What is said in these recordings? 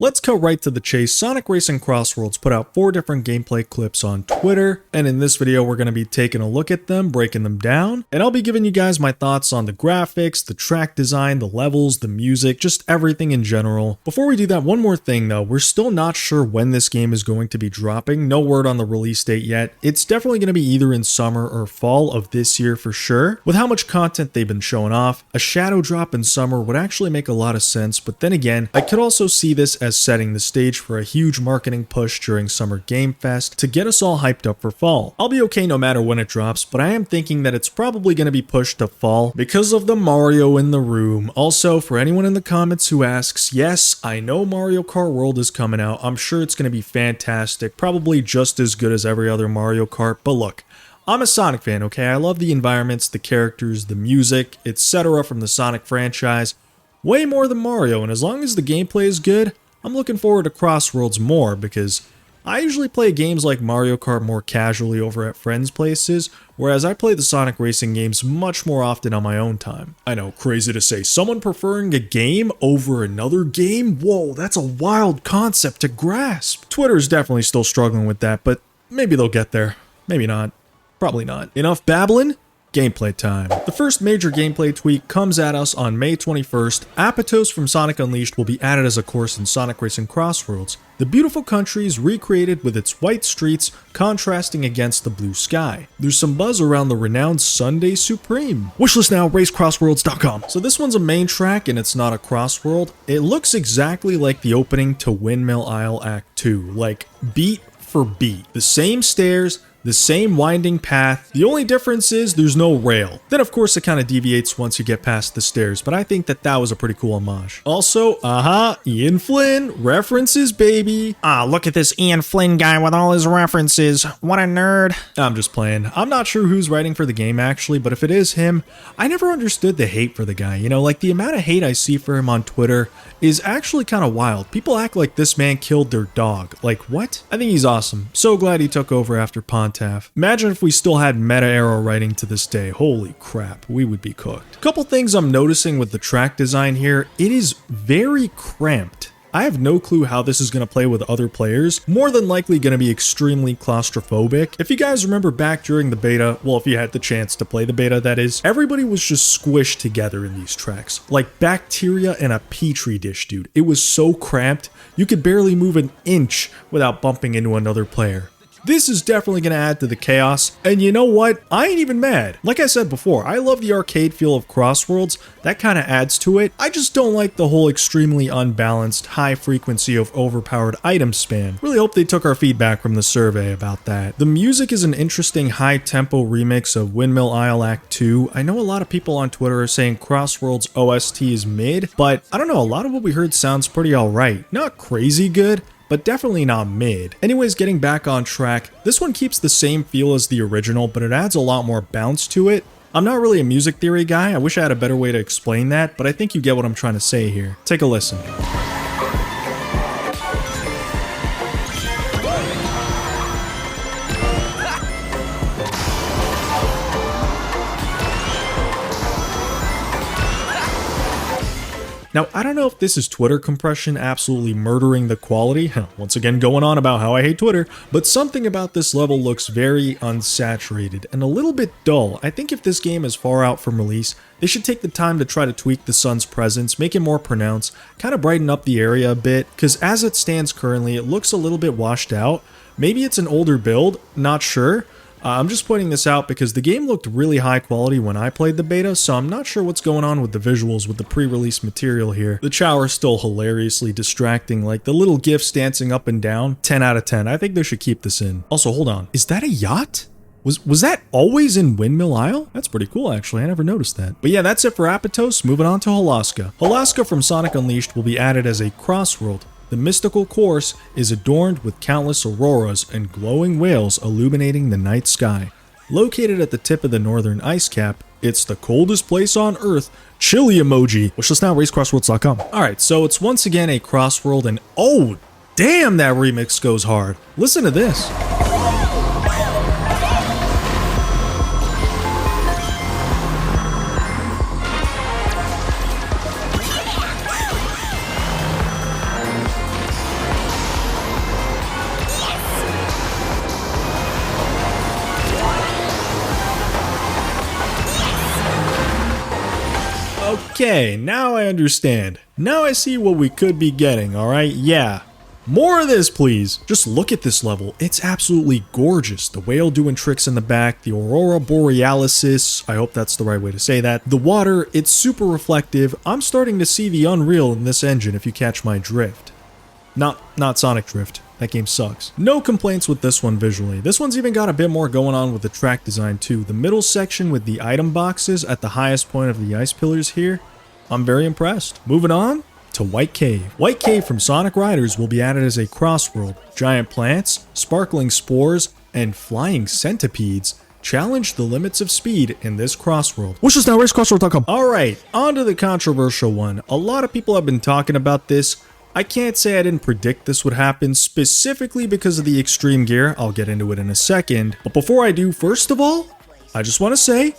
Let's cut right to the chase. Sonic Racing CrossWorlds put out 4 different gameplay clips on Twitter, and in this video we're going to be taking a look at them, breaking them down, and I'll be giving you guys my thoughts on the graphics, the track design, the levels, the music, just everything in general. Before we do that, one more thing though, we're still not sure when this game is going to be dropping. No word on the release date yet. It's definitely going to be either in summer or fall of this year for sure. With how much content they've been showing off, a shadow drop in summer would actually make a lot of sense, but then again, I could also see this as setting the stage for a huge marketing push during Summer Game Fest to get us all hyped up for fall. I'll be okay no matter when it drops, but I am thinking that it's probably going to be pushed to fall because of the Mario in the room. Also, for anyone in the comments who asks, yes, I know Mario Kart World is coming out. I'm sure it's going to be fantastic, probably just as good as every other Mario Kart, but look, I'm a Sonic fan, okay? I love the environments, the characters, the music, etc. from the Sonic franchise way more than Mario, and as long as the gameplay is good, I'm looking forward to CrossWorlds more because I usually play games like Mario Kart more casually over at friends' places, whereas I play the Sonic Racing games much more often on my own time. I know, crazy to say, someone preferring a game over another game? Whoa, that's a wild concept to grasp. Twitter's definitely still struggling with that, but maybe they'll get there. Maybe not. Probably not. Enough babbling? Gameplay time. The first major gameplay tweak comes at us on May 21st. Apatow from Sonic Unleashed will be added as a course in Sonic Racing CrossWorlds. The beautiful country is recreated with its white streets contrasting against the blue sky. There's some buzz around the renowned Sunday Supreme. Wishlist now, racecrossworlds.com. So this one's a main track and it's not a crossworld. It looks exactly like the opening to Windmill Isle Act 2, like beat for beat. The same stairs, the same winding path. The only difference is there's no rail. Then of course it kind of deviates once you get past the stairs, but I think that that was a pretty cool homage. Also, Ian Flynn, references baby. Look at this Ian Flynn guy with all his references. What a nerd. I'm just playing. I'm not sure who's writing for the game actually, but if it is him, I never understood the hate for the guy. You know, like the amount of hate I see for him on Twitter is actually kind of wild. People act like this man killed their dog. Like what? I think he's awesome. So glad he took over after Pontaff. Imagine if we still had meta arrow writing to this day. Holy crap, we would be cooked. Couple things I'm noticing with the track design here. It is very cramped. I have no clue how this is going to play with other players. More than likely going to be extremely claustrophobic. If you guys remember back during the beta, well, if you had the chance to play the beta, that is, everybody was just squished together in these tracks. Like bacteria in a petri dish, dude. It was so cramped, you could barely move an inch without bumping into another player. This is definitely going to add to the chaos, and you know what? I ain't even mad. Like I said before, I love the arcade feel of CrossWorlds. That kind of adds to it. I just don't like the whole extremely unbalanced, high frequency of overpowered item spam. Really hope they took our feedback from the survey about that. The music is an interesting high-tempo remix of Windmill Isle Act 2. I know a lot of people on Twitter are saying CrossWorld's OST is mid, but I don't know, a lot of what we heard sounds pretty alright. Not crazy good, but definitely not mid. Anyways, getting back on track, this one keeps the same feel as the original, but it adds a lot more bounce to it. I'm not really a music theory guy, I wish I had a better way to explain that, but I think you get what I'm trying to say here. Take a listen. Now, I don't know if this is Twitter compression absolutely murdering the quality, once again going on about how I hate Twitter, but something about this level looks very unsaturated and a little bit dull. I think if this game is far out from release, they should take the time to try to tweak the sun's presence, make it more pronounced, kind of brighten up the area a bit, because as it stands currently, it looks a little bit washed out. Maybe it's an older build, not sure. I'm just pointing this out because the game looked really high quality when I played the beta, so I'm not sure what's going on with the visuals with the pre-release material here. The Chow are still hilariously distracting, like the little gifs dancing up and down. 10 out of 10. I think they should keep this in. Also, hold on. Is that a yacht? Was that always in Windmill Isle? That's pretty cool, actually. I never noticed that. But yeah, that's it for Apatow. Moving on to Holaska. Holaska from Sonic Unleashed will be added as a crossworld. The mystical course is adorned with countless auroras and glowing whales illuminating the night sky. Located at the tip of the northern ice cap, it's the coldest place on Earth. Chilly emoji. Wishlist now, racecrossworlds.com. Alright, so it's once again a crossworld, and oh, damn, that remix goes hard. Listen to this. Okay, now I understand. Now I see what we could be getting, alright? Yeah. More of this, please. Just look at this level. It's absolutely gorgeous. The whale doing tricks in the back, the Aurora Borealis, I hope that's the right way to say that. The water, it's super reflective. I'm starting to see the Unreal in this engine, if you catch my drift. Not Sonic Drift. That game sucks. No complaints with this one visually. This one's even got a bit more going on with the track design too. The middle section with the item boxes at the highest point of the ice pillars here, I'm very impressed. Moving on to White Cave. White Cave from Sonic Riders will be added as a CrossWorld. Giant plants, sparkling spores, and flying centipedes challenge the limits of speed in this CrossWorld. Wish us now, racecrossworld.com. Alright, on to the controversial one. A lot of people have been talking about this. I can't say I didn't predict this would happen, specifically because of the extreme gear. I'll get into it in a second. But before I do, first of all, I just want to say,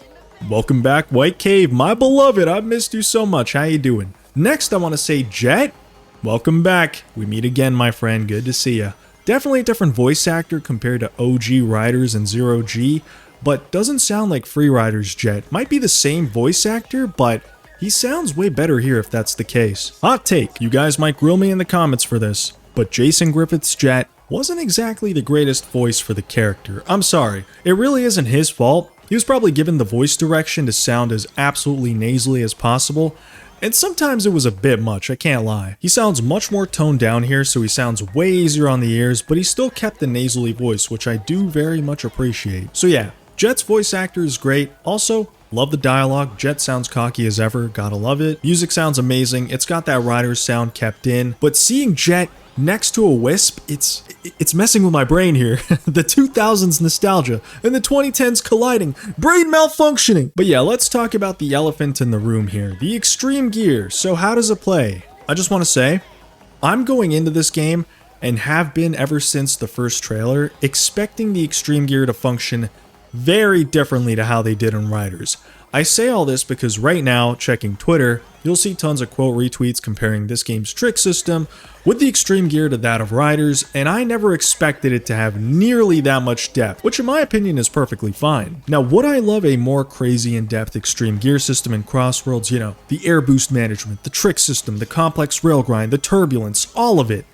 welcome back, White Cave, my beloved. I've missed you so much. How you doing? Next, I want to say, Jet, welcome back. We meet again, my friend. Good to see ya. Definitely a different voice actor compared to OG Riders and Zero G, but doesn't sound like Free Riders Jet. Might be the same voice actor, but he sounds way better here if that's the case. Hot take, you guys might grill me in the comments for this, but Jason Griffith's Jet wasn't exactly the greatest voice for the character. I'm sorry, it really isn't his fault. He was probably given the voice direction to sound as absolutely nasally as possible, and sometimes it was a bit much, I can't lie. He sounds much more toned down here, so he sounds way easier on the ears, but he still kept the nasally voice, which I do very much appreciate. So yeah, Jet's voice actor is great. Also, love the dialogue. Jet sounds cocky as ever. Gotta love it. Music sounds amazing. It's got that Riders sound kept in. But seeing Jet next to a Wisp, it's messing with my brain here. The 2000s nostalgia and the 2010s colliding. Brain malfunctioning. But yeah, let's talk about the elephant in the room here. The extreme gear. So how does it play? I just want to say, I'm going into this game and have been ever since the first trailer, expecting the extreme gear to function very differently to how they did in Riders. I say all this because right now, checking Twitter, you'll see tons of quote retweets comparing this game's trick system with the extreme gear to that of Riders, and I never expected it to have nearly that much depth, which in my opinion is perfectly fine. Now, would I love a more crazy in-depth extreme gear system in CrossWorlds? You know, the air boost management, the trick system, the complex rail grind, the turbulence, all of it.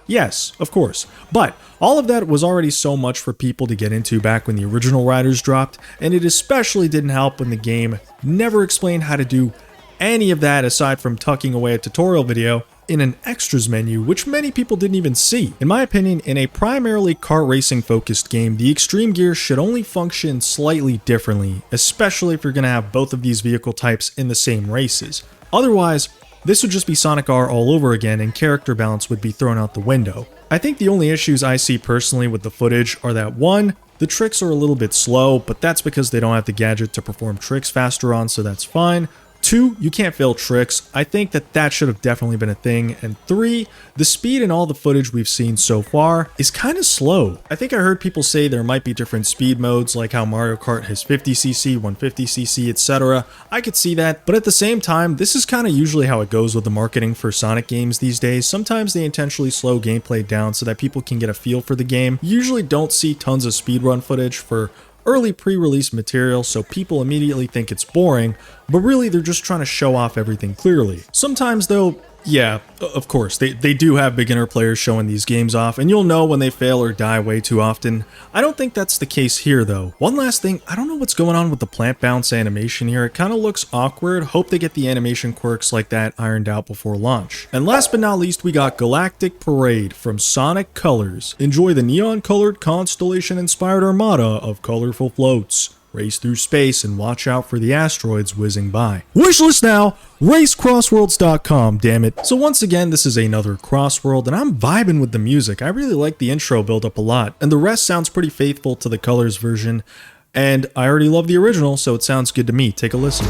Yes, of course, but all of that was already so much for people to get into back when the original Riders dropped, and it especially didn't help when the game never explained how to do any of that aside from tucking away a tutorial video in an extras menu, which many people didn't even see. In my opinion, in a primarily kart racing focused game, the extreme gear should only function slightly differently, especially if you're going to have both of these vehicle types in the same races. Otherwise, this would just be Sonic R all over again and character balance would be thrown out the window. I think the only issues I see personally with the footage are that 1, the tricks are a little bit slow, but that's because they don't have the gadget to perform tricks faster on, so that's fine. 2, you can't fail tricks. I think that should have definitely been a thing. And 3, the speed in all the footage we've seen so far is kind of slow. I think I heard people say there might be different speed modes, like how Mario Kart has 50cc, 150cc, etc. I could see that, but at the same time, this is kind of usually how it goes with the marketing for Sonic games these days. Sometimes they intentionally slow gameplay down so that people can get a feel for the game. You usually don't see tons of speedrun footage for early pre-release material, so people immediately think it's boring, but really they're just trying to show off everything clearly. Sometimes though, yeah, of course, they do have beginner players showing these games off, and you'll know when they fail or die way too often. I don't think that's the case here though. One last thing, I don't know what's going on with the plant bounce animation here. It kind of looks awkward. Hope they get the animation quirks like that ironed out before launch. And last but not least, we got Galactic Parade from Sonic Colors. Enjoy the neon-colored constellation-inspired armada of colorful floats. Race through space and watch out for the asteroids whizzing by. Wishlist now! RaceCrossWorlds.com, damn it. So once again, this is another CrossWorld, and I'm vibing with the music. I really like the intro build-up a lot, and the rest sounds pretty faithful to the Colors version, and I already love the original, so it sounds good to me. Take a listen.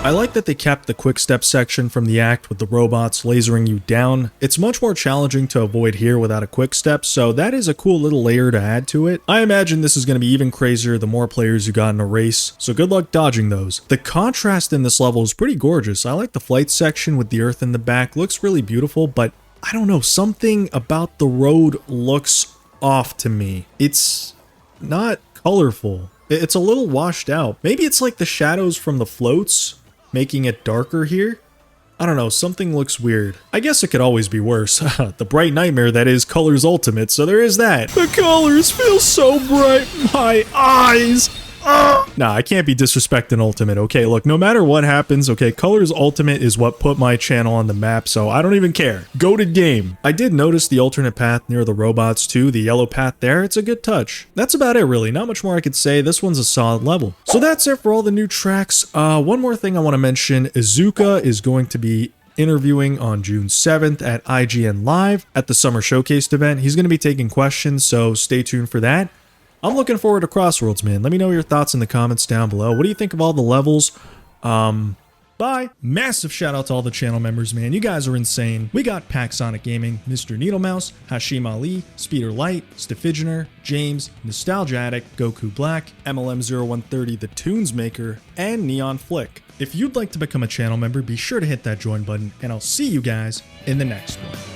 I like that they kept the quick step section from the act with the robots lasering you down. It's much more challenging to avoid here without a quick step, so that is a cool little layer to add to it. I imagine this is going to be even crazier the more players you got in a race, so good luck dodging those. The contrast in this level is pretty gorgeous. I like the flight section with the earth in the back, looks really beautiful, but I don't know, something about the road looks off to me. It's not colorful. It's a little washed out. Maybe it's like the shadows from the floats making it darker here. I don't know, something looks weird. I guess it could always be worse. The bright nightmare that is Colors Ultimate, so there is that. The colors feel so bright, my eyes. Nah, I can't be disrespecting Ultimate, okay? Look, no matter what happens, okay, Colors Ultimate is what put my channel on the map, so I don't even care. Go to game. I did notice the alternate path near the robots too, the yellow path there, it's a good touch. That's about it really, not much more I could say, this one's a solid level. So that's it for all the new tracks. One more thing I want to mention, Izuka is going to be interviewing on June 7th at IGN Live at the Summer Showcase event. He's going to be taking questions, so stay tuned for that. I'm looking forward to CrossWorlds, man. Let me know your thoughts in the comments down below. What do you think of all the levels? Bye. Massive shout out to all the channel members, man. You guys are insane. We got Paxonic Gaming, Mr. Needlemouse, Hashim Ali, Speeder Light, Stifigener, James, Nostalgia Addict, Goku Black, MLM0130, The Tunes Maker, and Neon Flick. If you'd like to become a channel member, be sure to hit that join button, and I'll see you guys in the next one.